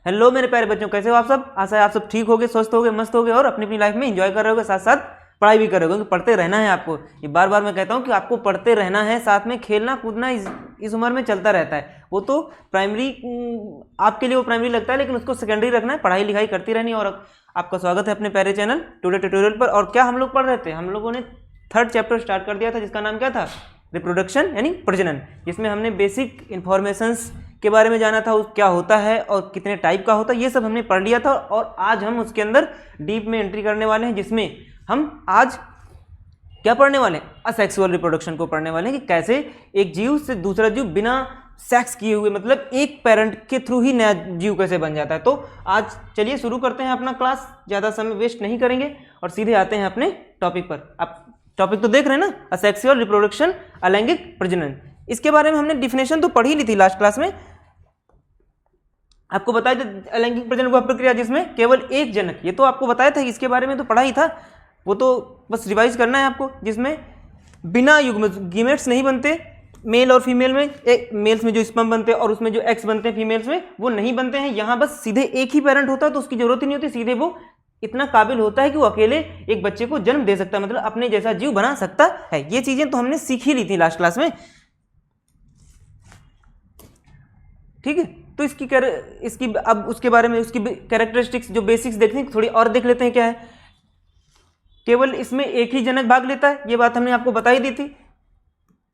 Hello मेरे प्यारे बच्चों, कैसे हो आप सब। आशा है आप सब ठीक होगे, स्वस्थ होगे, मस्त होगे और अपनी अपनी लाइफ में एंजॉय कर रहे होगे, साथ साथ पढ़ाई भी कर रहे होगे। क्योंकि पढ़ते रहना है आपको, ये बार बार मैं कहता हूँ कि आपको पढ़ते रहना है, साथ में खेलना कूदना इस उम्र में चलता रहता है। वो तो प्राइमरी आपके लिए वो प्राइमरी लगता है, लेकिन उसको सेकेंडरी रखना है, पढ़ाई लिखाई करती रहनी है। और आपका स्वागत है अपने प्यारे चैनल टुडे ट्यूटोरियल पर। और क्या हम लोग पढ़ रहे थे, हम लोगों ने 3rd चैप्टर स्टार्ट कर दिया था, जिसका नाम क्या था, रिप्रोडक्शन यानी प्रजनन। जिसमें हमने बेसिक इन्फॉर्मेशंस के बारे में जाना था, क्या होता है और कितने टाइप का होता है, ये सब हमने पढ़ लिया था। और आज हम उसके अंदर डीप में एंट्री करने वाले हैं, जिसमें हम आज क्या पढ़ने वाले हैं, असेक्सुअल रिप्रोडक्शन को पढ़ने वाले हैं कि कैसे एक जीव से दूसरा जीव बिना सेक्स किए हुए, मतलब एक पेरेंट के थ्रू ही नया जीव कैसे बन जाता है। तो आज चलिए शुरू करते हैं अपना क्लास, ज़्यादा समय वेस्ट नहीं करेंगे और सीधे आते हैं अपने टॉपिक पर। आप टॉपिक तो देख रहे हैं ना, असेक्सुअल रिप्रोडक्शन, अलैंगिक प्रजनन। इसके बारे में हमने डिफिनेशन तो पढ़ी ली थी लास्ट क्लास में, आपको बताया था अलैंगिक प्रजनन वह प्रक्रिया जिसमें केवल एक जनक, ये तो आपको बताया था, इसके बारे में तो पढ़ा ही था, वो तो बस रिवाइज करना है आपको। जिसमें बिना युग्म गीमेट्स नहीं बनते, मेल और फीमेल में, मेल्स में जो स्पर्म बनते हैं और उसमें जो एक्स बनते हैं फीमेल्स में, वो नहीं बनते हैं। यहाँ बस सीधे एक ही पेरेंट होता है, तो उसकी जरूरत ही नहीं होती, सीधे वो इतना काबिल होता है कि वो अकेले एक बच्चे को जन्म दे सकता है, मतलब अपने जैसा जीव बना सकता है। ये चीजें तो हमने सीख ही ली थी लास्ट क्लास में, ठीक है। तो इसकी अब उसके बारे में, उसकी कैरेक्टरिस्टिक्स जो बेसिक्स देखनी थोड़ी और देख लेते हैं। क्या है, केवल इसमें एक ही जनक भाग लेता है, ये बात हमने आपको बताई दी थी।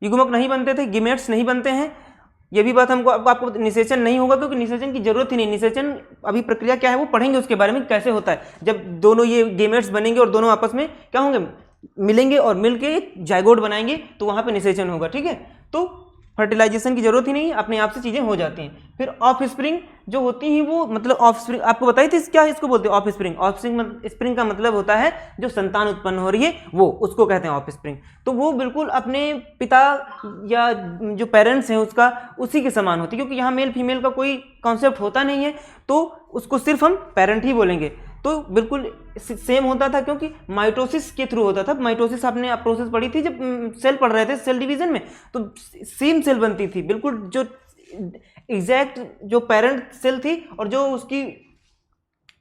युग्मक नहीं बनते थे, गिमेट्स नहीं बनते हैं, ये भी बात हमको आपको निषेचन नहीं होगा, क्योंकि निषेचन की जरूरत ही नहीं। निषेचन अभी प्रक्रिया क्या है वो पढ़ेंगे, उसके बारे में कैसे होता है। जब दोनों ये गेमेट्स बनेंगे और दोनों आपस में क्या होंगे, मिलेंगे और मिलके एक जाइगोट बनाएंगे, तो वहां पे निषेचन होगा, ठीक है। तो फर्टिलाइजेशन की जरूरत ही नहीं, अपने आप से चीजें हो जाती हैं। फिर ऑफ स्प्रिंग जो होती हैं वो, मतलब ऑफ स्प्रिंग आपको बताई थी, क्या इसको बोलते हैं ऑफ स्प्रिंग। ऑफ स्प्रिंग का मतलब होता है जो संतान उत्पन्न हो रही है, वो उसको कहते हैं ऑफ स्प्रिंग। तो वो बिल्कुल अपने पिता या जो पेरेंट्स हैं उसका उसी के समान होती है, क्योंकि यहाँ मेल फीमेल का कोई कॉन्सेप्ट होता नहीं है, तो उसको सिर्फ हम पेरेंट ही बोलेंगे। तो बिल्कुल सेम होता था, क्योंकि माइटोसिस के थ्रू होता था। माइटोसिस आपने प्रोसेस पढ़ी थी जब सेल पढ़ रहे थे, सेल डिवीजन में, तो सेम सेल बनती थी बिल्कुल, जो एग्जैक्ट जो पेरेंट सेल थी और जो उसकी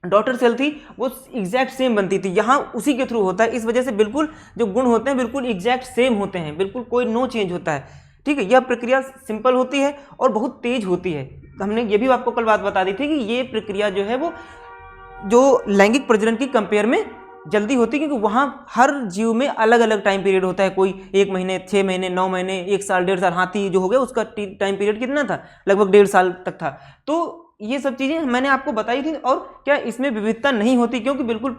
डॉटर सेल थी वो एग्जैक्ट सेम बनती थी। यहाँ उसी के थ्रू होता है, इस वजह से बिल्कुल जो गुण होते हैं बिल्कुल एग्जैक्ट सेम होते हैं, बिल्कुल कोई नो चेंज होता है, ठीक है। यह प्रक्रिया सिंपल होती है और बहुत तेज होती है। हमने ये भी आपको कल बात बता दी थी कि ये प्रक्रिया जो है वो जो लैंगिक प्रजनन की कंपेयर में जल्दी होती है, क्योंकि वहाँ हर जीव में अलग अलग टाइम पीरियड होता है। कोई 1 महीने, 6 महीने, 9 महीने, 1 साल, 1.5 साल। हाथी जो हो गया उसका टाइम पीरियड कितना था, लगभग 1.5 साल तक था। तो ये सब चीज़ें मैंने आपको बताई थी। और क्या इसमें विविधता नहीं होती, क्योंकि बिल्कुल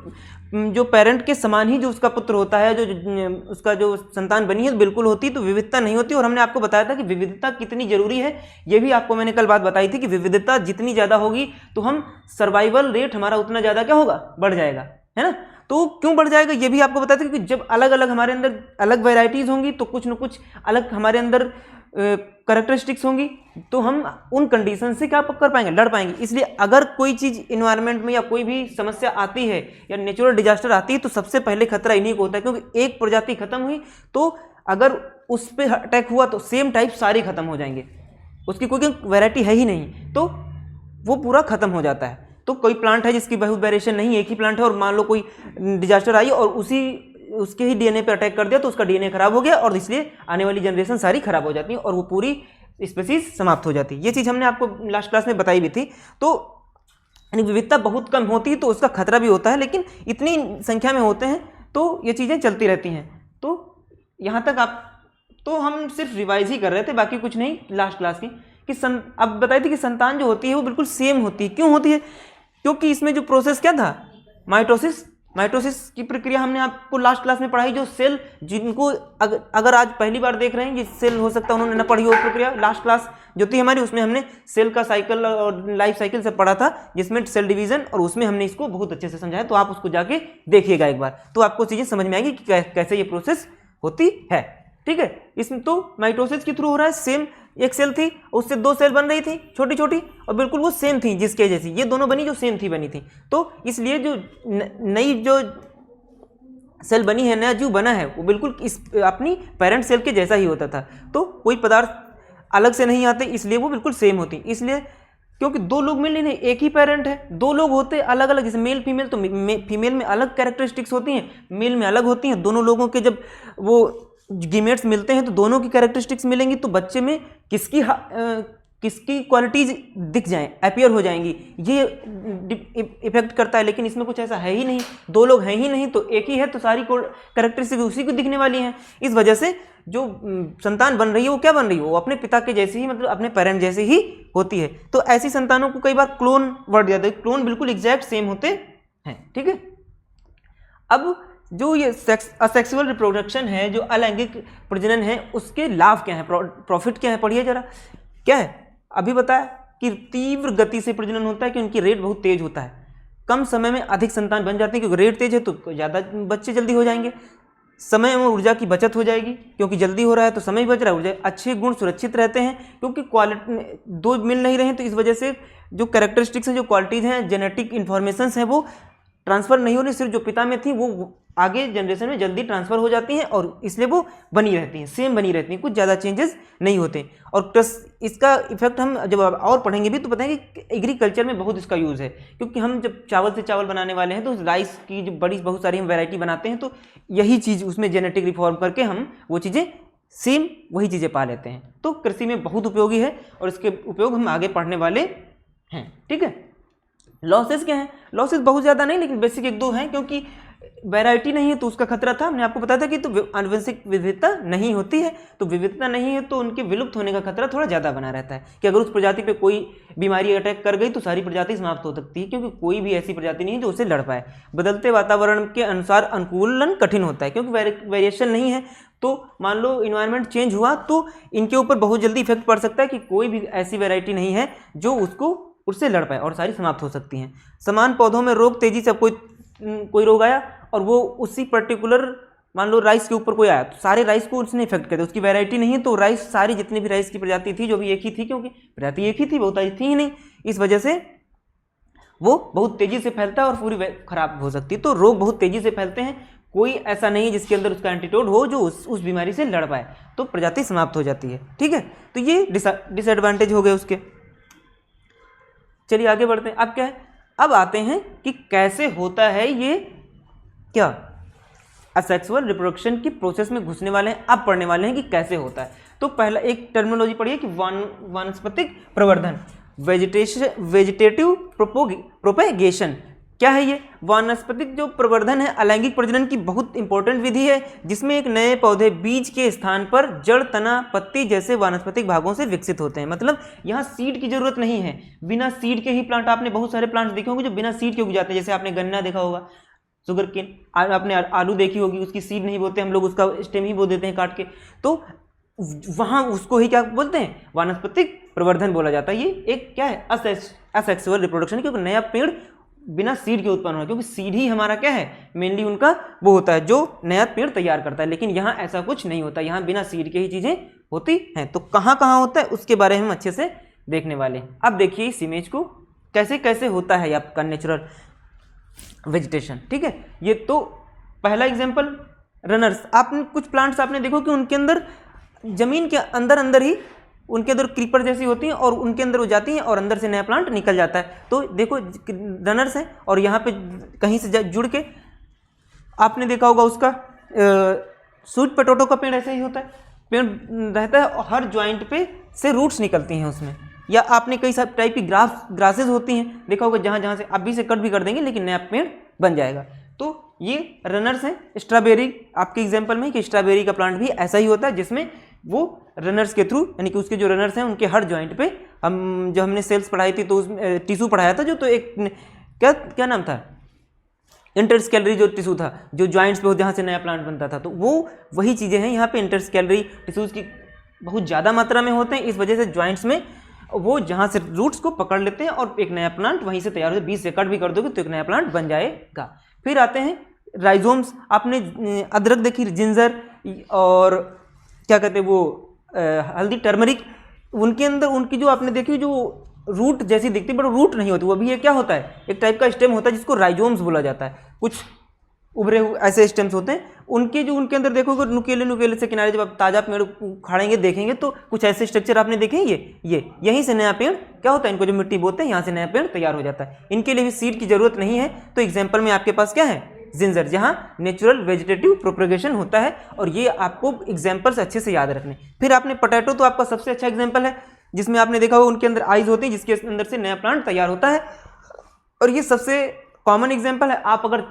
जो पेरेंट के समान ही जो उसका पुत्र होता है, जो उसका जो संतान बनी है बिल्कुल होती, तो विविधता नहीं होती। और हमने आपको बताया था कि विविधता कितनी जरूरी है, ये भी आपको मैंने कल बात बताई थी कि विविधता जितनी ज़्यादा होगी तो हम सर्वाइवल रेट हमारा उतना ज़्यादा क्या होगा, बढ़ जाएगा, है ना। तो क्यों बढ़ जाएगा ये भी आपको बताया था, क्योंकि जब अलग अलग हमारे अंदर अलग वेराइटीज़ होंगी तो कुछ न कुछ अलग हमारे अंदर कैरेक्टरिस्टिक्स होंगी, तो हम उन कंडीशन से क्या कर पाएंगे, लड़ पाएंगे। इसलिए अगर कोई चीज़ इन्वायरमेंट में या कोई भी समस्या आती है या नेचुरल डिजास्टर आती है, तो सबसे पहले खतरा इन्हीं को होता है, क्योंकि एक प्रजाति खत्म हुई तो अगर उस पर अटैक हुआ तो सेम टाइप सारे खत्म हो जाएंगे, उसकी कोई वैरायटी है ही नहीं, तो वो पूरा खत्म हो जाता है। तो कोई प्लांट है जिसकी बहुत वेरिएशन नहीं, एक ही प्लांट है, और मान लो कोई डिजास्टर आई और उसके ही डीएनए पे अटैक कर दिया, तो उसका डीएनए खराब हो गया और इसलिए आने वाली जनरेशन सारी खराब हो जाती है और वो पूरी स्पीसीज समाप्त हो जाती है। ये चीज़ हमने आपको लास्ट क्लास में बताई भी थी। तो विविधता बहुत कम होती है तो उसका खतरा भी होता है, लेकिन इतनी संख्या में होते हैं तो ये चीज़ें चलती रहती हैं। तो यहाँ तक तो हम सिर्फ रिवाइज ही कर रहे थे, बाकी कुछ नहीं लास्ट क्लास की। कि अब बताई थी कि संतान जो होती है वो बिल्कुल सेम होती है। क्यों होती है, क्योंकि इसमें जो प्रोसेस क्या था, माइटोसिस की प्रक्रिया हमने आपको लास्ट क्लास में पढ़ाई। जो सेल जिनको अगर आज पहली बार देख रहे हैं ये सेल, हो सकता है उन्होंने न पढ़ी हो प्रक्रिया। लास्ट क्लास जो थी हमारी उसमें हमने सेल का साइकिल और लाइफ साइकिल से पढ़ा था, जिसमें सेल डिवीजन, और उसमें हमने इसको बहुत अच्छे से समझाया। तो आप उसको जाके देखिएगा एक बार, तो आपको चीज़ें समझ में आएगी कि कैसे ये प्रोसेस होती है, ठीक है। इसमें तो माइटोसिस के थ्रू हो रहा है। सेम एक सेल थी, उससे 2 सेल बन रही थी छोटी छोटी, और बिल्कुल वो सेम थी जिसके जैसी ये दोनों बनी, जो सेम थी बनी थी। तो इसलिए जो नई जो सेल बनी है, नया जीव बना है, वो बिल्कुल इस अपनी पेरेंट सेल के जैसा ही होता था। तो कोई पदार्थ अलग से नहीं आते, इसलिए वो बिल्कुल सेम होती। इसलिए क्योंकि दो लोग मिल नहीं रहे, एक ही पेरेंट है। दो लोग होते अलग अलग, जैसे मेल फीमेल, तो फीमेल में अलग कैरेक्टरिस्टिक्स होती हैं, मेल में अलग होती हैं। दोनों लोगों के जब वो गीमेट्स मिलते हैं तो दोनों की कैरेक्टरिस्टिक्स मिलेंगी, तो बच्चे में किसकी क्वालिटीज दिख जाएं, अपीयर हो जाएंगी, ये इफेक्ट करता है। लेकिन इसमें कुछ ऐसा है ही नहीं, दो लोग हैं ही नहीं, तो एक ही है, तो सारी कैरेक्टरिस्टिक्स उसी को दिखने वाली हैं। इस वजह से जो संतान बन रही है वो क्या बन रही है, वो अपने पिता के जैसे ही, मतलब अपने पेरेंट जैसे ही होती है। तो ऐसी संतानों को कई बार क्लोन वर्ड दिया जाता है, क्लोन बिल्कुल एग्जैक्ट सेम होते हैं। ठीक है, अब जो ये असेक्सुअल रिप्रोडक्शन है, जो अलैंगिक प्रजनन है, उसके लाभ क्या है, प्रॉफिट क्या है, पढ़िए जरा। क्या है, अभी बताया कि तीव्र गति से प्रजनन होता है, कि उनकी रेट बहुत तेज होता है, कम समय में अधिक संतान बन जाती है, क्योंकि रेट तेज है तो ज़्यादा बच्चे जल्दी हो जाएंगे। समय एवं ऊर्जा की बचत हो जाएगी, क्योंकि जल्दी हो रहा है तो समय बच रहा है, ऊर्जा। अच्छे गुण सुरक्षित रहते हैं, क्योंकि क्वालिटी दो मिल नहीं रहे हैं, तो इस वजह से जो कैरेक्टरिस्टिक्स हैं, जो क्वालिटीज़ हैं, जेनेटिक इन्फॉर्मेशंस हैं, वो ट्रांसफ़र नहीं हो रही, सिर्फ जो पिता में थी वो आगे जनरेशन में जल्दी ट्रांसफ़र हो जाती हैं, और इसलिए वो बनी रहती हैं, सेम बनी रहती हैं, कुछ ज़्यादा चेंजेस नहीं होते। और प्लस इसका इफेक्ट हम जब और पढ़ेंगे भी तो बताएंगे कि एग्रीकल्चर में बहुत इसका यूज़ है, क्योंकि हम जब चावल से चावल बनाने वाले हैं तो राइस की जो बहुत सारी हम वैरायटी बनाते हैं, तो यही चीज़ उसमें जेनेटिक रिफॉर्म करके हम वो चीज़ें सेम वही चीज़ें पा लेते हैं। तो कृषि में बहुत उपयोगी है, और इसके उपयोग हम आगे पढ़ने वाले हैं। ठीक है, लॉसेस क्या हैं, लॉसेस बहुत ज़्यादा नहीं, लेकिन बेसिक एक दो हैं, क्योंकि वैरायटी नहीं है तो उसका खतरा था, हमने आपको बताया था कि तो आनुवंशिक विविधता नहीं होती है, तो विविधता नहीं है तो उनके विलुप्त होने का खतरा थोड़ा ज़्यादा बना रहता है, कि अगर उस प्रजाति पे कोई बीमारी अटैक कर गई तो सारी प्रजाति समाप्त हो सकती है, क्योंकि कोई भी ऐसी प्रजाति नहीं है जो उससे लड़ पाए। बदलते वातावरण के अनुसार अनुकूलन कठिन होता है, क्योंकि वेरिएशन नहीं है, तो मान लो इन्वायरमेंट चेंज हुआ तो इनके ऊपर बहुत जल्दी इफेक्ट पड़ सकता है, कि कोई भी ऐसी वैरायटी नहीं है जो उससे लड़ पाए, और सारी समाप्त हो सकती हैं। समान पौधों में रोग तेजी से, कोई रोग आया और वो उसी पर्टिकुलर, मान लो राइस के ऊपर कोई आया, तो सारे राइस को उसने इफेक्ट कर दिया, उसकी वैरायटी नहीं है, तो राइस सारी जितनी भी राइस की प्रजाति थी, जो भी एक ही थी, क्योंकि प्रजाति एक ही थी, बहुत सारी थी ही नहीं, इस वजह से वो बहुत तेजी से फैलता है और पूरी खराब हो सकती है। तो रोग बहुत तेजी से फैलते हैं, कोई ऐसा नहीं है जिसके अंदर उसका एंटीडोट हो जो उस बीमारी से लड़ पाए, तो प्रजाति समाप्त हो जाती है। ठीक है, तो ये डिसएडवांटेज हो गए उसके। चलिए आगे बढ़ते हैं। अब क्या है, अब आते हैं कि कैसे होता है ये क्या असेक्सुअल रिप्रोडक्शन की प्रोसेस में घुसने वाले हैं, अब पढ़ने वाले हैं कि कैसे होता है। तो पहला एक टर्मिनोलॉजी पढ़िए कि वानस्पतिक प्रवर्धन, वेजिटेटिव प्रोपेगेशन। क्या है ये वानस्पतिक जो प्रवर्धन है, अलैंगिक प्रजनन की बहुत इंपॉर्टेंट विधि है, जिसमें एक नए पौधे बीज के स्थान पर जड़, तना, पत्ती जैसे वानस्पतिक भागों से विकसित होते हैं। मतलब यहाँ सीड की जरूरत नहीं है, बिना सीड के ही प्लांट, आपने बहुत सारे प्लांट्स देखे होंगे जो बिना सीड के उग जाते हैं, जैसे आपने गन्ना देखा होगा, शुगर केन, आपने आलू देखी होगी, उसकी सीड नहीं बोते हम लोग, उसका स्टेम ही बो देते हैं काट के, तो वहाँ उसको ही क्या बोलते हैं, वानस्पतिक प्रवर्धन बोला जाता है। ये एक क्या है, असेक्सुअल रिप्रोडक्शन, क्योंकि नया पेड़ बिना सीड के उत्पन्न होना, क्योंकि सीड ही हमारा क्या है, मेनली उनका वो होता है जो नया पेड़ तैयार करता है, लेकिन यहाँ ऐसा कुछ नहीं होता, यहाँ बिना सीड के ही चीज़ें होती हैं। तो कहाँ कहाँ होता है उसके बारे में हम अच्छे से देखने वाले हैं। अब देखिए इस इमेज को, कैसे कैसे होता है आपका नेचुरल वेजिटेशन। ठीक है, ये तो पहला एग्जाम्पल रनर्स। आपने कुछ प्लांट्स आपने देखो कि उनके अंदर जमीन के अंदर ही उनके अंदर क्रीपर जैसी होती हैं, और उनके अंदर वो जाती हैं और अंदर से नया प्लांट निकल जाता है। तो देखो रनर्स हैं, और यहाँ पे कहीं से जुड़ के आपने देखा होगा उसका स्वीट पोटैटो का पेड़ ऐसे ही होता है, पेड़ रहता है और हर ज्वाइंट पे से रूट्स निकलती हैं उसमें, या आपने कई सब टाइप की ग्रासेज होती हैं, देखा होगा, जहाँ जहाँ से अभी से कट भी कर देंगे लेकिन नया पेड़ बन जाएगा। तो ये रनर्स हैं। स्ट्रॉबेरी आपके एग्जाम्पल में कि स्ट्रॉबेरी का प्लांट भी ऐसा ही होता है, जिसमें वो रनर्स के थ्रू, यानी कि उसके जो रनर्स हैं उनके हर जॉइंट पे, हम जो हमने सेल्स पढ़ाई थी तो उसमें टिश्यू पढ़ाया था, जो तो एक क्या नाम था, इंटरस्केलरी जो टिश्यू था, जो जॉइंट्स पे जहाँ से नया प्लांट बनता था, तो वो वही चीज़ें हैं यहाँ पे। इंटरस्केलरी टिश्यूज की बहुत ज़्यादा मात्रा में होते हैं, इस वजह से जॉइंट्स में वो जहाँ से रूट्स को पकड़ लेते हैं और एक नया प्लांट वहीं से तैयार होता है। 20 से कट भी कर दोगे तो एक नया प्लांट बन जाएगा। फिर आते हैं राइजोम्स। आपने अदरक देखी, जिंजर और क्या कहते हैं वो हल्दी, टर्मरिक, उनके अंदर उनकी जो आपने देखी जो रूट जैसी दिखती है, बट रूट नहीं होती, वो भी ये क्या होता है, एक टाइप का स्टेम होता है जिसको राइजोम्स बोला जाता है। कुछ उभरे हुए ऐसे स्टेम्स होते हैं, उनके अंदर देखोगे नुकीले नुकीले से किनारे, जब आप ताज़ा पेड़ उखाड़ेंगे देखेंगे तो कुछ ऐसे स्ट्रक्चर आपने देखे हैं। ये यहीं से नया पेड़ क्या होता है, इनको जो मिट्टी बोलते हैं यहाँ से नया पेड़ तैयार हो जाता है। इनके लिए भी सीड की जरूरत नहीं है। तो एग्जाम्पल में आपके पास क्या है, जिंजर, जहाँ नेचुरल वेजिटेटिव प्रोपगेशन होता है, और ये आपको एग्जाम्पल्स अच्छे से याद रखने। फिर आपने पोटैटो तो आपका सबसे अच्छा एग्जाम्पल है, जिसमें आपने देखा होगा उनके अंदर आइज होती है, जिसके अंदर से नया प्लांट तैयार होता है, और ये सबसे कॉमन एग्जाम्पल है। आप अगर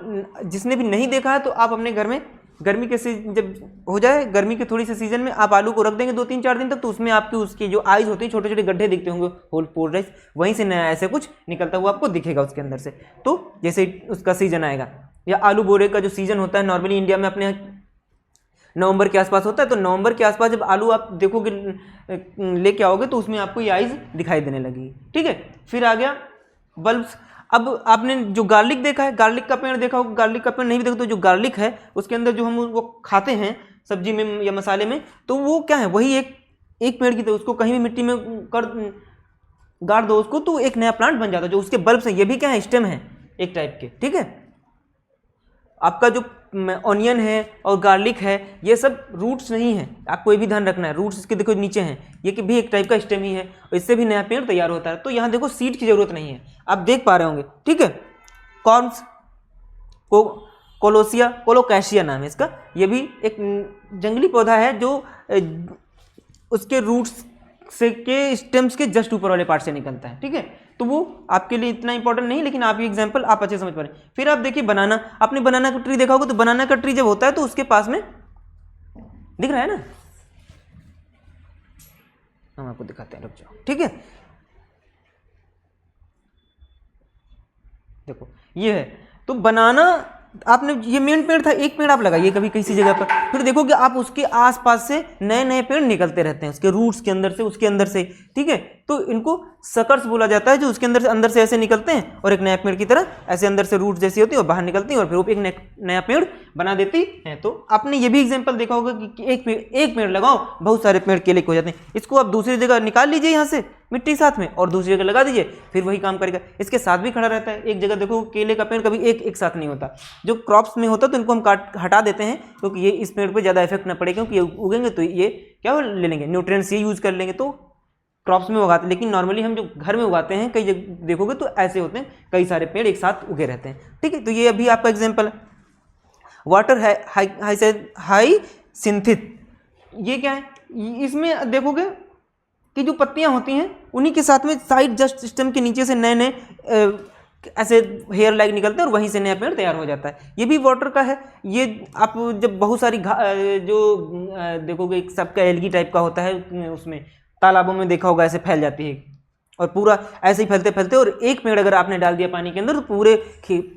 जिसने भी नहीं देखा है तो आप अपने घर में गर्मी के जब हो जाए, गर्मी के थोड़ी सी सीजन में आप आलू को रख देंगे 2-3-4 दिन तक, तो उसमें आपकी उसकी जो आइज होती है, छोटे छोटे गड्ढे दिखते होंगे होल पोर्स, वहीं से नया ऐसे कुछ निकलता हुआ आपको दिखेगा उसके अंदर से। तो जैसे उसका सीजन आएगा, या आलू बोरे का जो सीजन होता है नॉर्मली इंडिया में अपने नवंबर के आसपास होता है, तो नवंबर के आसपास जब आलू आप देखोगे लेके आओगे तो उसमें आपको ये आइज दिखाई देने लगेगी। ठीक है, फिर आ गया बल्ब्स। अब आपने जो गार्लिक देखा है, गार्लिक का पेड़ देखा होगा, गार्लिक का पेड़ नहीं भी देखो तो जो गार्लिक है उसके अंदर जो हम वो खाते हैं सब्जी में या मसाले में, तो वो क्या है, वही एक पेड़ की तरह, उसको कहीं भी मिट्टी में गाड़ दो उसको तो एक नया प्लांट बन जाता है। जो उसके बल्ब्स हैं ये भी क्या है, स्टेम है एक टाइप के। ठीक है, आपका जो ऑनियन है और गार्लिक है ये सब रूट्स नहीं है, आपको ये भी ध्यान रखना है, रूट्स इसके देखो नीचे हैं, ये कि भी एक टाइप का स्टेम ही है, और इससे भी नया पेड़ तैयार होता है। तो यहाँ देखो सीड की जरूरत नहीं है, आप देख पा रहे होंगे। ठीक है, कॉर्म्स को कोलोसिया कोलोकैशिया नाम है इसका, ये भी एक जंगली पौधा है जो उसके रूट्स से के स्टेम्स के जस्ट ऊपर वाले पार्ट से निकलता है। ठीक है, तो वो आपके लिए इतना इंपॉर्टेंट नहीं, लेकिन आप ये एग्जांपल आप अच्छे समझ पा रहे हैं। फिर आप देखिए बनाना, आपने बनाना का ट्री देखा होगा, तो बनाना का ट्री जब होता है तो उसके पास में दिख रहा है ना, हम आपको दिखाते हैं, रुक जाओ। ठीक है, देखो ये है, तो बनाना आपने ये मेन पेड़ था, एक पेड़ आप लगाइए कभी किसी जगह पर, फिर देखोगे आप उसके आसपास से नए नए पेड़ निकलते रहते हैं उसके रूट्स के अंदर से, उसके अंदर से। ठीक है, तो इनको सकर्स बोला जाता है, जो उसके अंदर से ऐसे निकलते हैं और एक नया पेड़ की तरह ऐसे अंदर से रूट्स जैसी होती है और बाहर निकलती है और फिर वो एक नया पेड़ बना देती है। तो आपने ये भी एग्जाम्पल देखा होगा कि एक पेड़ लगाओ, बहुत सारे पेड़ केले के हो जाते हैं। इसको आप दूसरी जगह निकाल लीजिए यहाँ से मिट्टी साथ में और दूसरी जगह लगा दीजिए, फिर वही काम करेगा। इसके साथ भी खड़ा रहता है। एक जगह देखो केले का पेड़ कभी एक साथ नहीं होता, जो क्रॉप्स में होता तो इनको हम हटा देते हैं, क्योंकि ये इस पेड़ पे ज़्यादा इफेक्ट ना पड़े, क्योंकि ये उगेंगे तो ये क्या ले लेंगे, न्यूट्रिएंट्स ये यूज कर लेंगे, तो क्रॉप्स में उगाते हैं। लेकिन नॉर्मली हम जो घर में उगाते हैं कई जगह देखोगे तो ऐसे होते हैं, कई सारे पेड़ एक साथ उगे रहते हैं। ठीक है, तो ये अभी आपका एग्जाम्पल है। वाटर हाई सिंथित, ये क्या है, इसमें देखोगे कि जो पत्तियां होती हैं उन्हीं के साथ में साइड जस्ट स्टेम के नीचे से नए नए ऐसे हेयर लाइक निकलते हैं और वहीं से नया पेड़ तैयार हो जाता है। ये भी वाटर का है। ये आप जब बहुत सारी जो देखोगे सबका एल्गी टाइप का होता है, उसमें तालाबों में देखा होगा ऐसे फैल जाती है और पूरा ऐसे ही फैलते फैलते, और एक पेड़ अगर आपने डाल दिया पानी के अंदर तो पूरे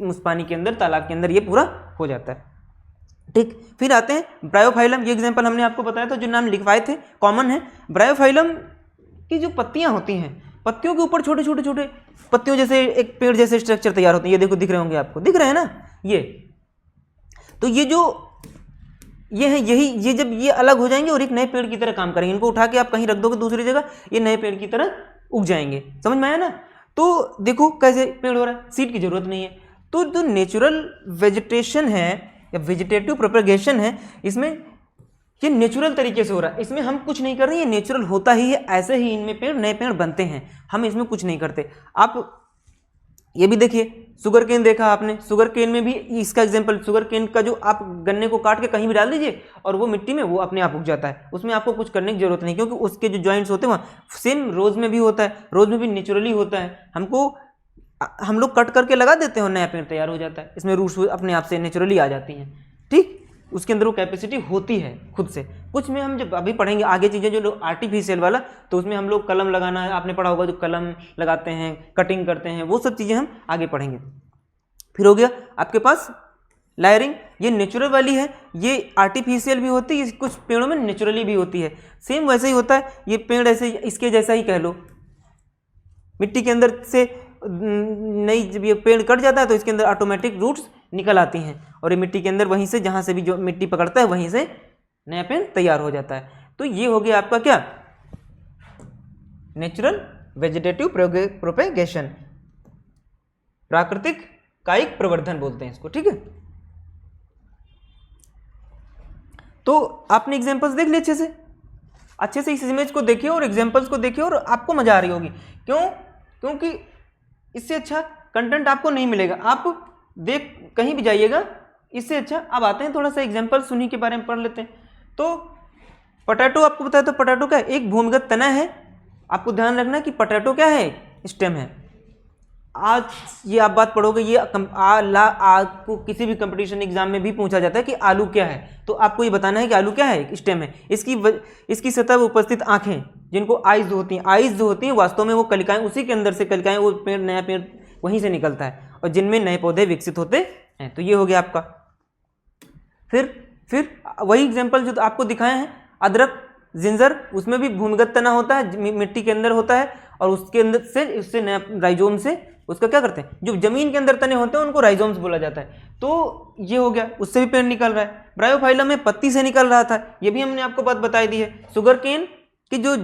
उस पानी के अंदर तालाब के अंदर ये पूरा हो जाता है। ठीक, फिर आते हैं ब्रायोफाइलम। ये एग्जांपल हमने आपको बताया था, जो नाम लिखवाए थे कॉमन है। ब्रायोफाइलम की जो पत्तियां होती हैं, पत्तियों के ऊपर छोटे छोटे छोटे पत्तियों जैसे एक पेड़ जैसे स्ट्रक्चर तैयार होते हैं। ये देखो दिख रहे होंगे आपको, दिख रहे हैं ना ये, तो ये जो ये है यही, ये जब ये अलग हो जाएंगे और एक नए पेड़ की तरह काम करेंगे, इनको उठा के आप कहीं रख दोगे दूसरी जगह, ये नए पेड़ की तरह उग जाएंगे। समझ में आया ना? तो देखो कैसे पेड़ हो रहा है, सीड की जरूरत नहीं है। तो जो नेचुरल वेजिटेशन है या वेजिटेटिव प्रोपगेशन है, इसमें ये नेचुरल तरीके से हो रहा है, इसमें हम कुछ नहीं कर रहे हैं, ये नेचुरल होता ही है, ऐसे ही इनमें पेड़ नए पेड़ बनते हैं, हम इसमें कुछ नहीं करते। आप ये भी देखिए, शुगर केन देखा आपने, शुगर केन में भी इसका एग्जांपल, शुगर केन का जो आप गन्ने को काट के कहीं भी डाल दीजिए और वो मिट्टी में वो अपने आप उग जाता है, उसमें आपको कुछ करने की जरूरत नहीं, क्योंकि उसके जो जॉइंट्स होते हैं वहाँ सेम रोज में भी होता है, रोज में भी नेचुरली होता है। हम लोग कट करके लगा देते हैं और नया पेड़ तैयार हो जाता है, इसमें रूट्स अपने आप से नेचुरली आ जाती हैं। ठीक, उसके अंदर वो कैपेसिटी होती है खुद से। कुछ में हम जब अभी पढ़ेंगे आगे चीज़ें जो लोग आर्टिफिशियल वाला, तो उसमें हम लोग कलम लगाना है, आपने पढ़ा होगा जो कलम लगाते हैं, कटिंग करते हैं, वो सब चीज़ें हम आगे पढ़ेंगे। फिर हो गया आपके पास लायरिंग, ये नेचुरल वाली है, ये आर्टिफिशियल भी होती है, कुछ पेड़ों में नेचुरली भी होती है। सेम वैसे ही होता है, ये पेड़ ऐसे इसके जैसा ही कह लो, मिट्टी के अंदर से नई जब ये पेड़ कट जाता है तो इसके अंदर ऑटोमेटिक रूट्स निकल आती हैं और ये मिट्टी के अंदर वहीं से जहाँ से भी जो मिट्टी पकड़ता है वहीं से नया पेड़ तैयार हो जाता है। तो ये हो गया आपका क्या, नेचुरल वेजिटेटिव प्रोपेगेशन, प्राकृतिक कायिक प्रवर्धन बोलते हैं इसको। ठीक है, तो आपने एग्जाम्पल्स देख लिए अच्छे से इस इमेज को देखिए और एग्जाम्पल्स को देखिए और आपको मजा आ रही होगी। क्यों? क्योंकि इससे अच्छा कंटेंट आपको नहीं मिलेगा। आप देख कहीं भी जाइएगा, इससे अच्छा। अब आते हैं थोड़ा सा एग्जाम्पल्स उन्हीं के बारे में पढ़ लेते हैं। तो पोटैटो आपको बताया, तो पोटैटो क्या है? एक भूमिगत तना है। आपको ध्यान रखना कि पोटैटो क्या है? स्टेम है। आज ये आप बात पढ़ोगे, ये आपको किसी भी कंपटीशन एग्जाम में भी पूछा जाता है कि आलू क्या है, तो आपको ये बताना है कि आलू क्या है? स्टेम है। इसकी सतह पर उपस्थित आंखें, जिनको आइज होती हैं, आइज जो होती हैं वास्तव में वो कलिकाएं, उसी के अंदर से कलिकाएं, वो पेड़, नया पेड़ वहीं से निकलता है और जिनमें नए पौधे विकसित होते हैं। तो ये हो गया आपका। फिर वही एग्जाम्पल जो आपको दिखाए हैं, अदरक, जिंजर, उसमें भी भूमिगत तना होता है, मिट्टी के अंदर होता है और उसके अंदर से उससे नया राइजोम से उसका क्या करते हैं, जो जमीन के अंदर तने होते हैं उनको राइजोम्स बोला जाता है। तो ये हो गया, उससे भी पेड़ निकल रहा है। ब्रायोफाइलम में पत्ती से निकल रहा था, ये भी हमने आपको बात बताई दी है। शुगर केन की जो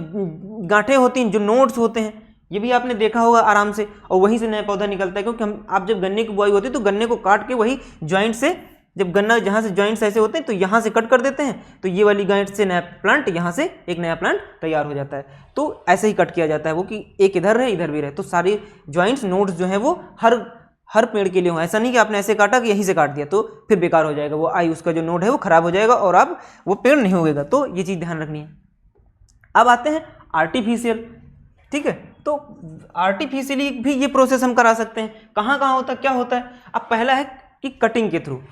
गांठें होती हैं, जो नोड्स होते हैं, ये भी आपने देखा होगा आराम से, और वहीं से नया पौधा निकलता है। क्योंकि आप जब गन्ने की बुआई होती है तो गन्ने को काट के वही ज्वाइंट से, जब गन्ना जहाँ से ज्वाइंट्स ऐसे होते हैं तो यहाँ से कट कर देते हैं, तो ये वाली गांठ से नया प्लांट, यहाँ से एक नया प्लांट तैयार हो जाता है। तो ऐसे ही कट किया जाता है वो, कि एक इधर रहे इधर भी रहे, तो सारे ज्वाइंट्स, नोड्स जो हैं वो हर पेड़ के लिए हो। ऐसा नहीं कि आपने ऐसे काटा कि यहीं से काट दिया तो फिर बेकार हो जाएगा, वो उसका जो नोड है वो खराब हो जाएगा और अब वो पेड़ नहीं होगा। तो ये चीज़ ध्यान रखनी है। अब आते हैं आर्टिफिशियल। ठीक है, तो आर्टिफिशियली भी ये प्रोसेस हम करा सकते हैं। कहाँ कहाँ होता है, क्या होता है? अब पहला है कि कटिंग के थ्रू।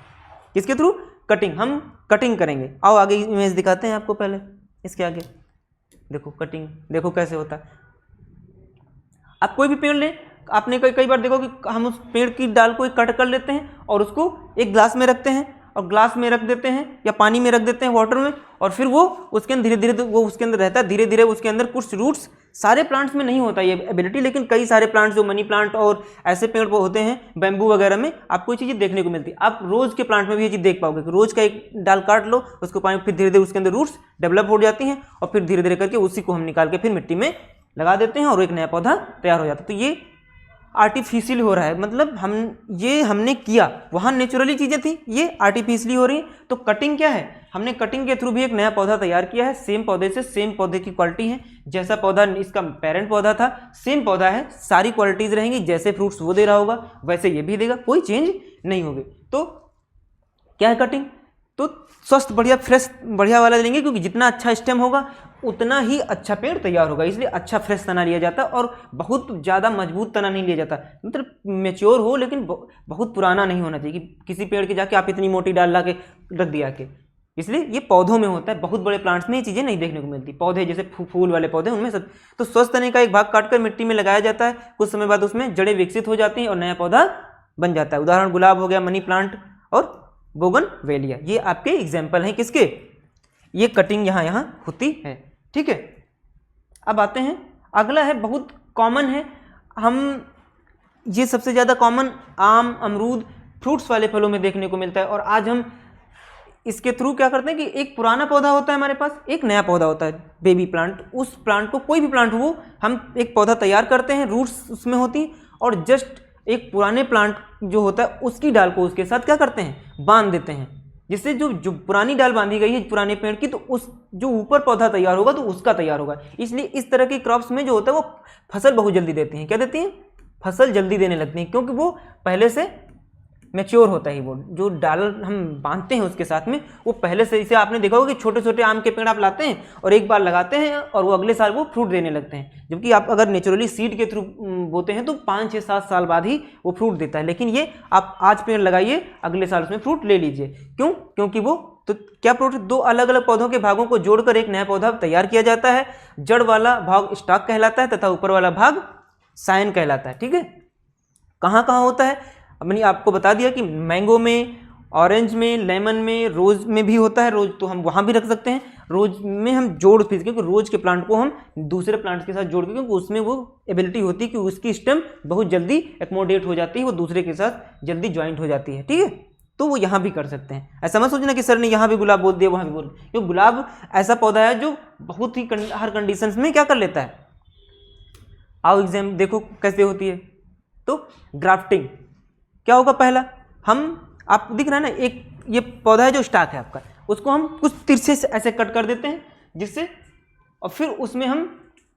किसके थ्रू? कटिंग। हम कटिंग करेंगे। आओ आगे इमेज दिखाते हैं आपको, पहले इसके आगे देखो कटिंग, देखो कैसे होता है। आप कोई भी पेड़ लें, आपने कई बार देखो कि हम उस पेड़ की डाल को कट कर लेते हैं और उसको एक ग्लास में रखते हैं और ग्लास में रख देते हैं या पानी में रख देते हैं, वाटर में, और फिर वो उसके अंदर धीरे धीरे वो उसके अंदर रहता है। धीरे धीरे उसके अंदर कुछ रूट्स, सारे प्लांट्स में नहीं होता ये एबिलिटी, लेकिन कई सारे प्लांट्स जो मनी प्लांट और ऐसे पेड़ होते हैं, बैम्बू वगैरह में आपको ये चीज़ देखने को मिलती है। आप रोज के प्लांट में भी ये चीज़ देख पाओगे कि रोज का एक डाल काट लो, उसको पानी, फिर धीरे धीरे उसके अंदर रूट्स डेवलप हो जाती हैं और फिर धीरे धीरे करके उसी को हम निकाल के फिर मिट्टी में लगा देते हैं और एक नया पौधा तैयार हो जाता है। तो ये आर्टिफिशियल हो रहा है, मतलब हमने किया, वहाँ नेचुरली चीज़ें थी, ये आर्टिफिशियली हो रही है। तो कटिंग क्या है? हमने कटिंग के थ्रू भी एक नया पौधा तैयार किया है। सेम पौधे से, सेम पौधे की क्वालिटी है, जैसा पौधा इसका पेरेंट पौधा था सेम पौधा है, सारी क्वालिटीज़ रहेंगी, जैसे फ्रूट्स वो दे रहा होगा वैसे ये भी देगा, कोई चेंज नहीं होगी। तो क्या है कटिंग? तो स्वस्थ, बढ़िया, फ्रेश, बढ़िया वाला लेंगे, क्योंकि जितना अच्छा स्टेम होगा उतना ही अच्छा पेड़ तैयार होगा। इसलिए अच्छा फ्रेश तना लिया जाता है और बहुत ज़्यादा मजबूत तना नहीं लिया जाता, मतलब मैच्योर हो लेकिन बहुत पुराना नहीं होना चाहिए कि किसी पेड़ के जाके आप इतनी मोटी डाल ला के रख दिया के। इसलिए ये पौधों में होता है, बहुत बड़े प्लांट्स में ये चीज़ें नहीं देखने को मिलती। पौधे जैसे फूल वाले पौधे, उनमें सब। तो स्वस्थ तने का एक भाग काटकर मिट्टी में लगाया जाता है, कुछ समय बाद उसमें जड़ें विकसित हो जाती हैं और नया पौधा बन जाता है। उदाहरण गुलाब हो गया, मनी प्लांट और बोगनवेलिया, ये आपके एग्जाम्पल हैं किसके? ये कटिंग यहाँ होती है। ठीक है, अब आते हैं, अगला है बहुत कॉमन है, ये सबसे ज़्यादा कॉमन आम, अमरूद, फ्रूट्स वाले फलों में देखने को मिलता है। और आज हम इसके थ्रू क्या करते हैं कि एक पुराना पौधा होता है हमारे पास, एक नया पौधा होता है, बेबी प्लांट। उस प्लांट को, कोई भी प्लांट हो, हम एक पौधा तैयार करते हैं, रूट्स उसमें होती, और जस्ट एक पुराने प्लांट जो होता है उसकी डाल को उसके साथ क्या करते हैं, बांध देते हैं, जिससे जो पुरानी डाल बांधी गई है पुराने पेड़ की, तो उस जो ऊपर पौधा तैयार होगा तो उसका तैयार होगा। इसलिए इस तरह की क्रॉप्स में जो होता है वो फसल बहुत जल्दी देती हैं। क्या देती हैं? फसल जल्दी देने लगती हैं, क्योंकि वो पहले से मैच्योर होता है। वो जो डाल हम बांधते हैं उसके साथ में, वो पहले से, इसे आपने देखा होगा कि छोटे छोटे आम के पेड़ आप लाते हैं और एक बार लगाते हैं और वो अगले साल वो फ्रूट देने लगते हैं। जबकि आप अगर नेचुरली सीड के थ्रू बोते हैं तो 5, 6, 7 साल बाद ही वो फ्रूट देता है। लेकिन ये आप आज पेड़ लगाइए, अगले साल उसमें फ्रूट ले लीजिए। क्यों? क्योंकि वो तो क्या प्रोसेस, 2 अलग अलग पौधों के भागों को जोड़कर एक नया पौधा तैयार किया जाता है। जड़ वाला भाग स्टॉक कहलाता है तथा ऊपर वाला भाग साइन कहलाता है। ठीक है, कहाँ कहाँ होता है? अब मैंने आपको बता दिया कि मैंगो में, ऑरेंज में, लेमन में, रोज में भी होता है। रोज तो हम वहाँ भी रख सकते हैं, रोज में हम जोड़ फिर, क्योंकि रोज के प्लांट को हम दूसरे प्लांट्स के साथ जोड़ के, क्योंकि उसमें वो एबिलिटी होती है कि उसकी स्टेम बहुत जल्दी एक्मोडेट हो जाती है, वो दूसरे के साथ जल्दी ज्वाइंट हो जाती है। ठीक है, तो वो यहाँ भी कर सकते हैं। ऐसा मत सोचना कि सर ने यहाँ भी गुलाब बोल दिया वहाँ भी बोल, क्योंकि गुलाब ऐसा पौधा है जो बहुत ही हर कंडीशंस में क्या कर लेता है। आओ एग्जाम देखो कैसे होती है। तो ग्राफ्टिंग क्या होगा? पहला हम, आपको दिख रहा है ना, एक ये पौधा है जो स्टॉक है आपका, उसको हम कुछ तिरछे से ऐसे कट कर देते हैं जिससे, और फिर उसमें हम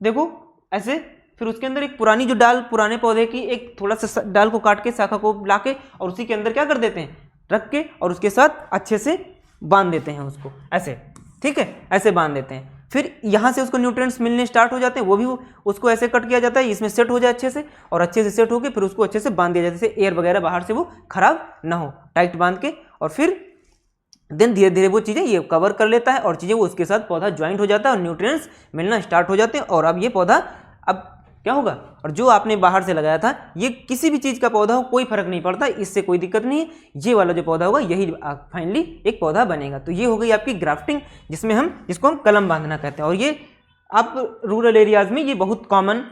देखो ऐसे, फिर उसके अंदर एक पुरानी जो डाल, पुराने पौधे की एक थोड़ा सा डाल को काट के, शाखा को लाके, और उसी के अंदर क्या कर देते हैं, रख के, और उसके साथ अच्छे से बांध देते हैं उसको ऐसे, ठीक है, ऐसे बांध देते हैं। फिर यहाँ से उसको न्यूट्रिएंट्स मिलने स्टार्ट हो जाते हैं, वो भी उसको ऐसे कट किया जाता है, इसमें सेट हो जाए अच्छे से, और अच्छे से सेट होकर फिर उसको अच्छे से बांध दिया जाता है, जैसे एयर वगैरह बाहर से वो खराब ना हो, टाइट बांध के, और फिर देन धीरे धीरे वो चीज़ें ये कवर कर लेता है, और चीज़ें वो उसके साथ पौधा ज्वाइंट हो जाता है, और न्यूट्रिएंट्स मिलना स्टार्ट हो जाते हैं, और अब ये पौधा अब क्या होगा, और जो आपने बाहर से लगाया था, ये किसी भी चीज़ का पौधा हो कोई फर्क नहीं पड़ता, इससे कोई दिक्कत नहीं है, ये वाला जो पौधा होगा यही फाइनली एक पौधा बनेगा। तो ये हो गई आपकी ग्राफ्टिंग, जिसको हम कलम बांधना कहते हैं, और ये आप रूरल एरियाज में ये बहुत कॉमन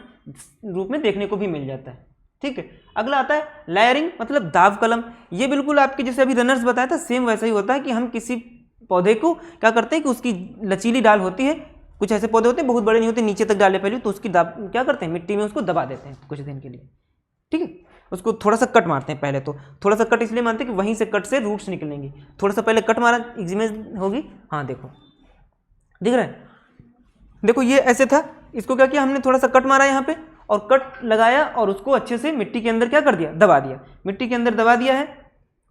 रूप में देखने को भी मिल जाता है, ठीक है। अगला आता है लेयरिंग, मतलब दाव कलम। ये बिल्कुल आपके जैसे अभी रनर्स बताया था, सेम वैसा ही होता है कि हम किसी पौधे को क्या करते हैं कि उसकी लचीली डाल होती है, कुछ ऐसे पौधे होते हैं बहुत बड़े नहीं होते, नीचे तक डाले पहले, तो उसकी क्या करते हैं, मिट्टी में उसको दबा देते हैं कुछ दिन के लिए, ठीक है। उसको थोड़ा सा कट मारते हैं पहले, तो थोड़ा सा कट इसलिए मारते हैं कि वहीं से कट से रूट्स निकलेंगी। थोड़ा सा पहले कट मारा, इमेज होगी, हाँ देखो दिख रहा है, देखो ये ऐसे था, इसको क्या किया हमने, थोड़ा सा कट मारा यहाँ पे, और कट लगाया, और उसको अच्छे से मिट्टी के अंदर क्या कर दिया, दबा दिया, मिट्टी के अंदर दबा दिया है,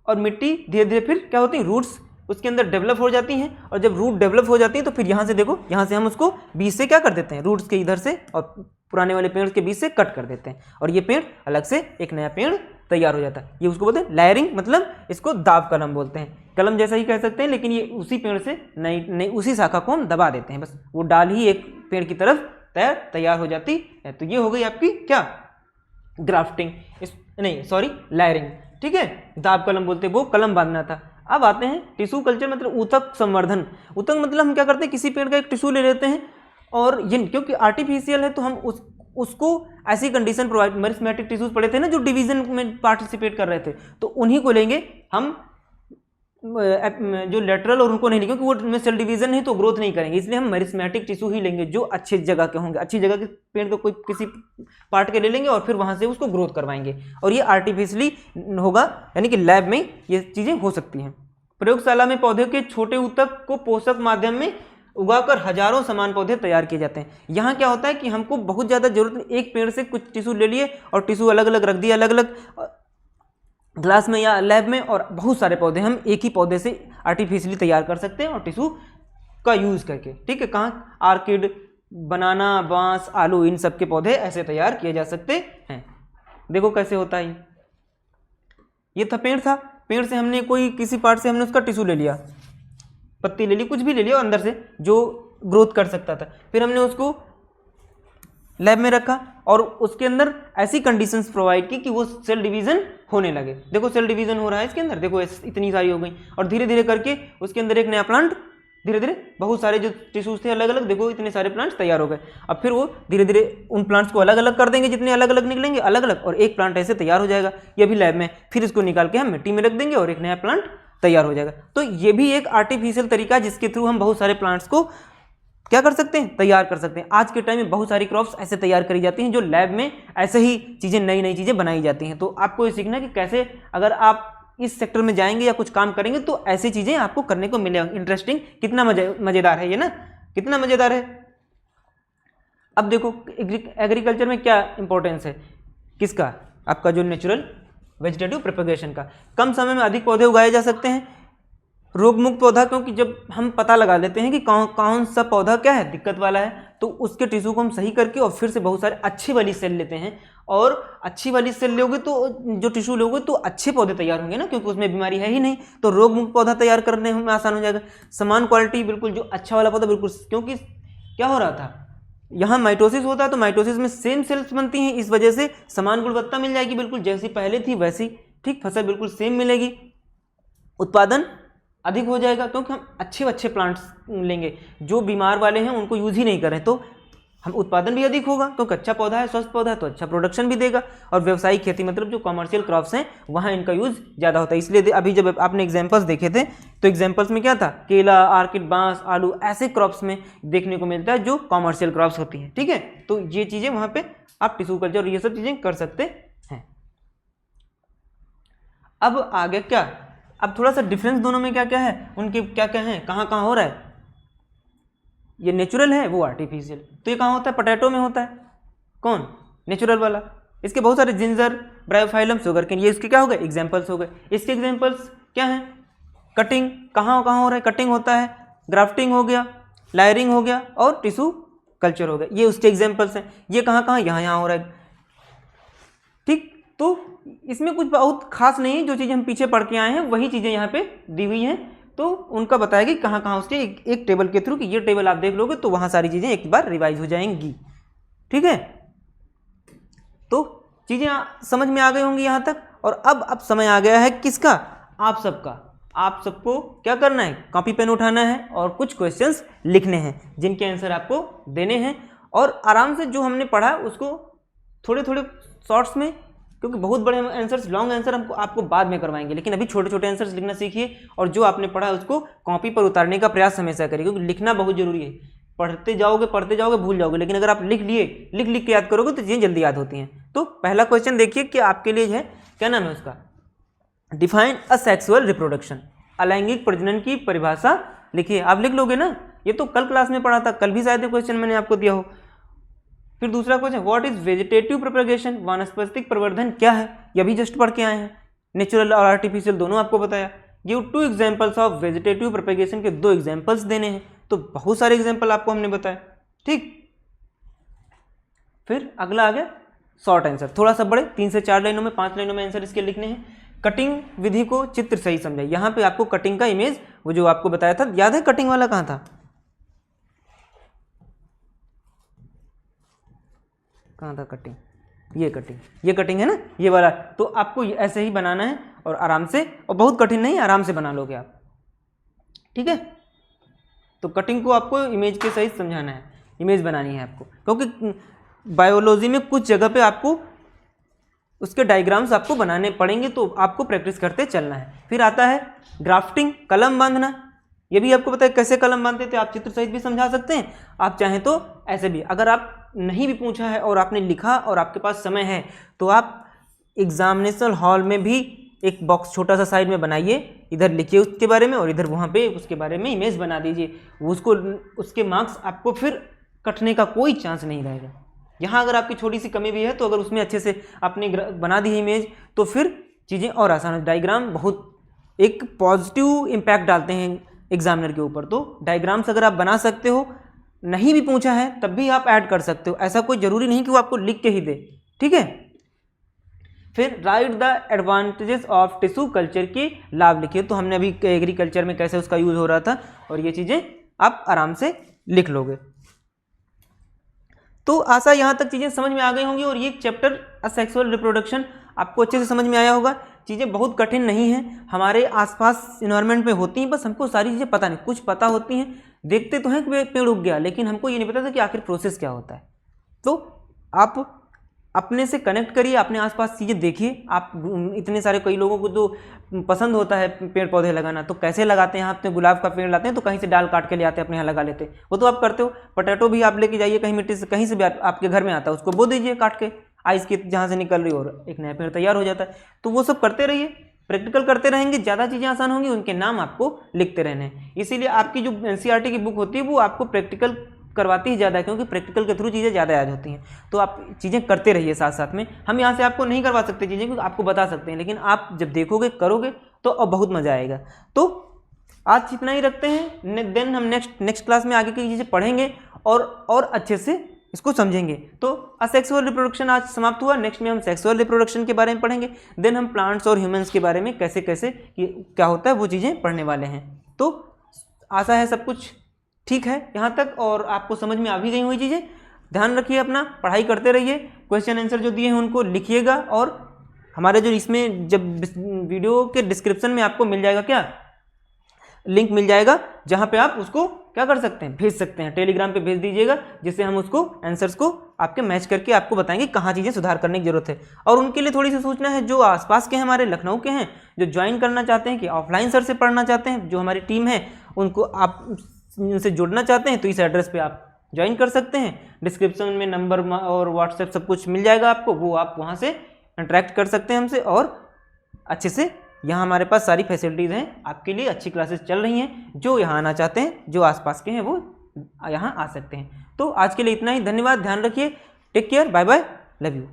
और मिट्टी धीरे धीरे फिर क्या होती है, रूट्स उसके अंदर डेवलप हो जाती हैं, और जब रूट डेवलप हो जाती है तो फिर यहाँ से देखो, यहाँ से हम उसको बीच से क्या कर देते हैं, रूट्स के इधर से और पुराने वाले पेड़ के बीच से कट कर देते हैं, और ये पेड़ अलग से एक नया पेड़ तैयार हो जाता है। ये उसको बोलते हैं लेयरिंग, मतलब इसको दाब कलम बोलते हैं, कलम जैसा ही कह सकते हैं, लेकिन ये उसी पेड़ से नई उसी शाखा को हम दबा देते हैं, बस वो डाल ही एक पेड़ की तरफ तैयार हो जाती है। तो ये हो गई आपकी क्या, ग्राफ्टिंग, लेयरिंग, ठीक है, दाब कलम बोलते हैं, वो कलम बांधना था। अब आते हैं टिश्यू कल्चर, मतलब ऊतक संवर्धन। ऊतक मतलब हम क्या करते हैं, किसी पेड़ का एक टिश्यू ले लेते हैं, और ये क्योंकि आर्टिफिशियल है तो हम उसको ऐसी कंडीशन प्रोवाइड, मेरिस्मेटिक टिश्यूज पड़े थे ना जो डिवीजन में पार्टिसिपेट कर रहे थे, तो उन्हीं को लेंगे हम, जो लेटरल, और उनको नहीं लेंगे क्योंकि वो में सेल डिवीजन है तो ग्रोथ नहीं करेंगे, इसलिए हम मेरिस्मेटिक टिश्यू ही लेंगे जो अच्छी जगह के होंगे, अच्छी जगह के पेड़ को कोई किसी पार्ट के ले लेंगे, और फिर वहां से उसको ग्रोथ करवाएंगे, और ये आर्टिफिशियली होगा, यानी कि लैब में ये चीजें हो सकती हैं। प्रयोगशाला में पौधे के छोटे ऊतक को पोषक माध्यम में उगाकर हजारों समान पौधे तैयार किए जाते हैं। यहाँ क्या होता है कि हमको बहुत ज़्यादा जरूरत नहीं, एक पेड़ से कुछ टिश्यू ले लिए और टिश्यू अलग अलग रख दिया, अलग अलग ग्लास में या लैब में, और बहुत सारे पौधे हम एक ही पौधे से आर्टिफिशियली तैयार कर सकते हैं, और टिश्यू का यूज़ करके, ठीक है। कहाँ, आर्किड, बनाना, बांस, आलू, इन सब के पौधे ऐसे तैयार किए जा सकते हैं। देखो कैसे होता है, ये था पेड़ था, पेड़ से हमने कोई किसी पार्ट से हमने उसका टिश्यू ले लिया, पत्ती ले ली, कुछ भी ले लिया अंदर से जो ग्रोथ कर सकता था, फिर हमने उसको लैब में रखा, और उसके अंदर ऐसी कंडीशंस प्रोवाइड की कि वो सेल डिवीजन होने लगे। देखो सेल डिवीजन हो रहा है इसके अंदर, देखो इतनी सारी हो गई, और धीरे धीरे करके उसके अंदर एक नया प्लांट, धीरे धीरे बहुत सारे जो टिश्यूज थे अलग अलग, देखो इतने सारे प्लांट्स तैयार हो गए। अब फिर वो धीरे धीरे उन प्लांट्स को अलग अलग कर देंगे, जितने अलग अलग निकलेंगे अलग अलग, और एक प्लांट ऐसे तैयार हो जाएगा, ये भी लैब में, फिर इसको निकाल के हम मिट्टी में रख देंगे और एक नया प्लांट तैयार हो जाएगा। तो ये भी एक आर्टिफिशियल तरीका है जिसके थ्रू हम बहुत सारे प्लांट्स को क्या कर सकते हैं, तैयार कर सकते हैं। आज के टाइम में बहुत सारी क्रॉप्स ऐसे तैयार करी जाती हैं जो लैब में ऐसे ही चीज़ें, नई नई चीज़ें बनाई जाती हैं। तो आपको ये सीखना है कि कैसे अगर आप इस सेक्टर में जाएंगे या कुछ काम करेंगे तो ऐसी चीज़ें आपको करने को मिलेगा। इंटरेस्टिंग, कितना मज़ेदार है ये ना, कितना मज़ेदार है। अब देखो एग्रीकल्चर में क्या इंपॉर्टेंस है किसका, आपका जो नेचुरल वेजिटेटिव प्रोपेगेशन का। कम समय में अधिक पौधे उगाए जा सकते हैं। रोग मुक्त पौधा, क्योंकि जब हम पता लगा लेते हैं कि कौन सा पौधा क्या है, दिक्कत वाला है, तो उसके टिश्यू को हम सही करके और फिर से बहुत सारे अच्छी वाली सेल लेते हैं, और अच्छी वाली सेल लोगे तो जो टिश्यू लोगे तो अच्छे पौधे तैयार होंगे ना, क्योंकि उसमें बीमारी है ही नहीं, तो रोग मुक्त पौधा तैयार करने में आसान हो जाएगा। समान क्वालिटी, बिल्कुल जो अच्छा वाला पौधा, बिल्कुल, क्योंकि क्या हो रहा था, यहाँ माइटोसिस होता है तो माइटोसिस में सेम सेल्स बनती हैं, इस वजह से समान गुणवत्ता मिल जाएगी, बिल्कुल जैसी पहले थी वैसी, ठीक, फसल बिल्कुल सेम मिलेगी, उत्पादन अधिक हो जाएगा, क्योंकि हम अच्छे प्लांट्स लेंगे, जो बीमार वाले हैं उनको यूज ही नहीं करें तो हम उत्पादन भी अधिक होगा, क्योंकि अच्छा पौधा है, स्वस्थ पौधा है तो अच्छा प्रोडक्शन भी देगा। और व्यावसायिक खेती, मतलब जो कॉमर्शियल क्रॉप्स हैं वहाँ इनका यूज ज़्यादा होता है। इसलिए अभी जब आपने एग्जाम्पल्स देखे थे तो एग्जाम्पल्स में क्या था, केला, आर्किड, बांस, आलू, ऐसे क्रॉप्स में देखने को मिलता है जो कॉमर्शियल क्रॉप्स होती हैं, ठीक है। तो ये चीज़ें वहाँ पे आप टिश्यू कल्चर ये सब चीज़ें कर सकते हैं। अब आगे क्या, अब थोड़ा सा डिफरेंस दोनों में क्या क्या है, उनके क्या क्या है, कहाँ कहाँ हो रहा है। ये नेचुरल है, वो आर्टिफिशियल। तो ये कहाँ होता है, पोटैटो में होता है, कौन, नेचुरल वाला। इसके बहुत सारे जिंजर, ब्रायोफाइलम, शुगर केन, ये इसके क्या हो गए, एग्जाम्पल्स हो गए। इसके एग्जाम्पल्स क्या हैं, कटिंग, कहाँ कहाँ हो रहा है, कटिंग होता है, ग्राफ्टिंग हो गया, लायरिंग हो गया और टिश्यू कल्चर हो गया, ये उसके एग्जाम्पल्स हैं। ये कहाँ कहाँ, यहाँ यहाँ हो रहा है। ठीक, तो इसमें कुछ बहुत खास नहीं है, जो चीज़ें हम पीछे पढ़ के आए हैं वही चीज़ें यहाँ पे दी हुई हैं, तो उनका बताया कि कहाँ कहाँ उसके एक टेबल के थ्रू, कि ये टेबल आप देख लोगे तो वहाँ सारी चीज़ें एक बार रिवाइज हो जाएंगी। ठीक है, तो चीज़ें समझ में आ गई होंगी यहाँ तक। और अब समय आ गया है किसका, आप सबका। आप सबको क्या करना है, कॉपी पेन उठाना है और कुछ क्वेश्चंस लिखने हैं जिनके आंसर आपको देने हैं, और आराम से जो हमने पढ़ा उसको थोड़े थोड़े शॉर्ट्स में, क्योंकि बहुत बड़े आंसर्स, लॉन्ग आंसर हमको आपको बाद में करवाएंगे, लेकिन अभी छोटे छोटे आंसर्स लिखना सीखिए, और जो आपने पढ़ा है उसको कॉपी पर उतारने का प्रयास हमेशा करिए, क्योंकि लिखना बहुत जरूरी है। पढ़ते जाओगे भूल जाओगे, लेकिन अगर आप लिख लिए, लिख के याद करोगे तो चीज़ें जल्दी याद होती हैं। तो पहला क्वेश्चन देखिए कि आपके लिए है, क्या नाम है उसका, डिफाइन अ सेक्सुअल रिप्रोडक्शन, अलैंगिक प्रजनन की परिभाषा लिखिए। आप लिख लोगे ना, ये तो कल क्लास में पढ़ा था, कल भी शायद क्वेश्चन मैंने आपको दिया हो। फिर दूसरा question, what is vegetative propagation, वानस्पतिक प्रवर्धन क्या है, ये भी जस्ट पढ़ के आए हैं, नेचुरल और आर्टिफिशियल दोनों आपको बताया। Give 2 examples of vegetative propagation के 2 एग्जांपल्स देने हैं, तो बहुत सारे एग्जांपल आपको हमने बताया। ठीक, फिर अगला आ गया शॉर्ट आंसर, थोड़ा सा बड़े, 3 से 4 लाइनों में, 5 लाइनों में आंसर इसके लिखने हैं। कटिंग विधि को चित्र सही समझाइए, यहाँ पे आपको कटिंग का इमेज, वो जो आपको बताया था, याद है कटिंग वाला कहाँ था, कहाँ था कटिंग, ये कटिंग है ना, ये वाला। तो आपको ऐसे ही बनाना है और आराम से, और बहुत कठिन नहीं, आराम से बना लोगे आप। ठीक है, तो कटिंग को आपको इमेज के सहित समझाना है, इमेज बनानी है आपको, क्योंकि बायोलॉजी में कुछ जगह पे आपको उसके डायग्राम्स आपको बनाने पड़ेंगे, तो आपको प्रैक्टिस करते चलना है। फिर आता है ग्राफ्टिंग, कलम बांधना, ये भी आपको पता है कैसे कलम बांधते थे, आप चित्र सहित भी समझा सकते हैं, आप चाहें तो ऐसे भी। अगर आप नहीं भी पूछा है और आपने लिखा और आपके पास समय है, तो आप एग्जामिनेशन हॉल में भी एक बॉक्स छोटा सा साइड में बनाइए, इधर लिखिए उसके बारे में और इधर वहाँ पे उसके बारे में इमेज बना दीजिए, उसको, उसके मार्क्स आपको फिर कटने का कोई चांस नहीं रहेगा। यहाँ अगर आपकी छोटी सी कमी भी है तो अगर उसमें अच्छे से आपने बना दी है इमेज, तो फिर चीज़ें और आसान है। डायग्राम बहुत एक पॉजिटिव इम्पैक्ट डालते हैं एग्जामिनर के ऊपर, तो डायग्राम्स अगर आप बना सकते हो, नहीं भी पूछा है तब भी आप ऐड कर सकते हो, ऐसा कोई जरूरी नहीं कि वो आपको लिख के ही दे। ठीक है, फिर right the advantages of tissue culture की लाभ लिखिए, तो हमने अभी एग्रीकल्चर में कैसे उसका यूज हो रहा था, और ये चीज़ें आप आराम से लिख लोगे। तो आशा यहाँ तक चीज़ें समझ में आ गई होंगी, और ये चैप्टर सेक्सुअल रिप्रोडक्शन आपको अच्छे से समझ में आया होगा। चीज़ें बहुत कठिन नहीं हैं, हमारे आसपास इन्वायरमेंट में होती हैं, बस हमको सारी चीज़ें पता नहीं, कुछ पता होती हैं, देखते तो हैं कि पेड़ उग गया, लेकिन हमको ये नहीं पता था कि आखिर प्रोसेस क्या होता है। तो आप अपने से कनेक्ट करिए, अपने आसपास चीज़ें देखिए। आप इतने सारे, कई लोगों को तो पसंद होता है पेड़ पौधे लगाना, तो कैसे लगाते हैं, आप गुलाब का पेड़ लाते हैं तो कहीं से डाल काट के ले आते हैं, अपने यहाँ लगा लेते हैं, वो तो आप करते हो। पोटैटो भी आप लेके जाइए कहीं मिट्टी से, कहीं से भी आपके घर में आता है, उसको बो दीजिए काट के, आइस की जहाँ से निकल रही हो, और एक नया पेड़ तैयार हो जाता है। तो वो सब करते रहिए, प्रैक्टिकल करते रहेंगे, ज़्यादा चीज़ें आसान होंगी, उनके नाम आपको लिखते रहने हैं। इसीलिए आपकी जो NCERT की बुक होती है वो आपको प्रैक्टिकल करवाती ही ज़्यादा है, क्योंकि प्रैक्टिकल के थ्रू चीज़ें ज़्यादा याद होती हैं। तो आप चीज़ें करते रहिए साथ साथ में। हम यहाँ से आपको नहीं करवा सकते चीज़ें, क्योंकि आपको बता सकते हैं, लेकिन आप जब देखोगे, करोगे तो अब बहुत मज़ा आएगा। तो आज इतना ही रखते हैं, देन हम नेक्स्ट क्लास में आगे की चीज़ें पढ़ेंगे और अच्छे से इसको समझेंगे। तो असेक्सुअल रिप्रोडक्शन आज समाप्त हुआ, नेक्स्ट में हम सेक्सुअल रिप्रोडक्शन के बारे में पढ़ेंगे, देन हम प्लांट्स और ह्यूमंस के बारे में कैसे कैसे क्या होता है वो चीज़ें पढ़ने वाले हैं। तो आशा है सब कुछ ठीक है यहाँ तक, और आपको समझ में आ भी गई हुई चीज़ें। ध्यान रखिए अपना, पढ़ाई करते रहिए, क्वेश्चन आंसर जो दिए हैं उनको लिखिएगा, और हमारे जो इसमें जब वीडियो के डिस्क्रिप्शन में आपको मिल जाएगा, क्या लिंक मिल जाएगा, जहाँ पे आप उसको क्या कर सकते हैं, भेज सकते हैं, टेलीग्राम पे भेज दीजिएगा, जिससे हम उसको आंसर्स को आपके मैच करके आपको बताएंगे कहाँ चीज़ें सुधार करने की जरूरत है। और उनके लिए थोड़ी सी सूचना है, जो आसपास के हमारे लखनऊ के हैं, जो ज्वाइन करना चाहते हैं, कि ऑफलाइन सर से पढ़ना चाहते हैं, जो हमारी टीम है उनको आप उनसे जुड़ना चाहते हैं, तो इस एड्रेस पे आप ज्वाइन कर सकते हैं। डिस्क्रिप्शन में नंबर और व्हाट्सएप सब कुछ मिल जाएगा आपको, वो आप वहाँ से इंटरेक्ट कर सकते हैं हमसे और अच्छे से यहाँ हमारे पास सारी फैसिलिटीज़ हैं, आपके लिए अच्छी क्लासेस चल रही हैं। जो यहाँ आना चाहते हैं, जो आसपास के हैं, वो यहाँ आ सकते हैं। तो आज के लिए इतना ही, धन्यवाद, ध्यान रखिए, take care, bye bye, love you.